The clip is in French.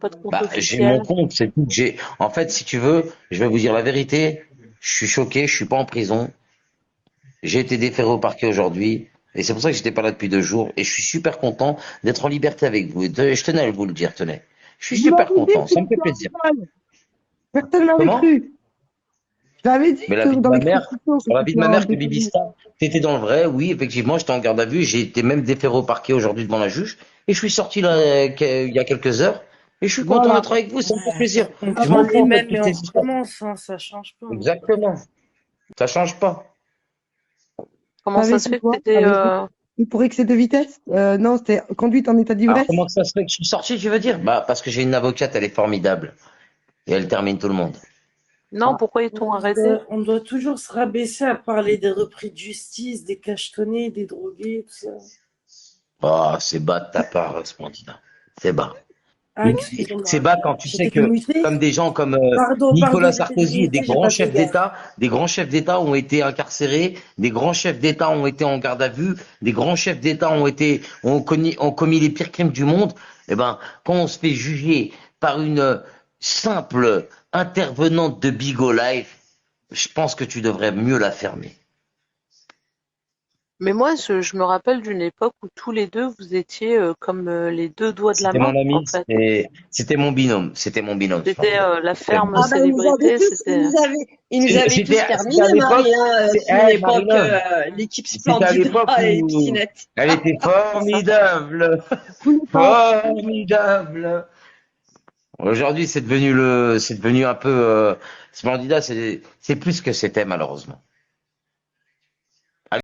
Pas de compte Bah, j'ai mon officiel. compte, c'est tout que j'ai. En fait, si tu veux, je vais vous dire la vérité. Je suis choqué, je suis pas en prison. J'ai été déféré au parquet aujourd'hui. Et c'est pour ça que j'étais pas là depuis 2 jours. Et je suis super content d'être en liberté avec vous. Je tenais à vous le dire, tenez. Je suis Vous super l'avez dit content. que Ça me fait c'était plaisir. en Allemagne. Personne n'avait Comment? cru. Je l'avais dit Mais la vie que de dans ma mère, l'exposition que sur la vie de c'était ma en mère que Bibi détenu. Star, t'étais dans le vrai. Oui, effectivement, j'étais en garde à vue. J'ai été même déféré au parquet aujourd'hui devant la juge. Et je suis sorti là, il y a quelques heures. Et je suis content Voilà. d'être avec vous. Ça me fait Ouais, ça plaisir. Je reprendra m'en les fous, en fait, de mêmes toutes et on ces histoires. recommence, hein, ça change pas. Exactement. Ça change pas. Comment ça T'avais se dit fait que quoi? t'étais T'avais dit pour excès de vitesse? Non, c'était conduite en état Alors, d'ivresse. comment ça se fait que je suis sorti, tu veux dire? Bah, parce que j'ai une avocate, elle est formidable. Et elle termine tout le monde. Non, Ah, pourquoi ils t'ont arrêté? On doit toujours se rabaisser à parler des repris de justice, des cachetonnés, des drogués, tout ça. Oh, c'est bas de ta part, Splendida. C'est bas. Ah, excusez-moi, C'est bas quand tu sais j'étais que, muté. comme des gens comme Pardon, Nicolas j'étais Sarkozy et muté, j'ai pas fait gaffe. des grands chefs d'État ont été incarcérés, des grands chefs d'État ont été en garde à vue, des grands chefs d'État ont commis les pires crimes du monde. Eh ben, quand on se fait juger par une simple intervenante de Bigot Life, je pense que tu devrais mieux la fermer. Mais moi, je me rappelle d'une époque où tous les deux, vous étiez comme les deux doigts de la C'était main, mon en ami, fait. c'était mon binôme, C'était Splendida. la C'était mon ferme ah ben célébrité, c'était. ils nous avaient tous C'était à terminés, l'époque, Marie, hein, sur l'époque, Marie-Love, l'équipe c'était à Splendida l'époque et où Piscinette. elle était C'est ça. formidable, Tous les temps. formidable. Aujourd'hui, c'est devenu un peu Splendida, c'est plus ce que c'était malheureusement.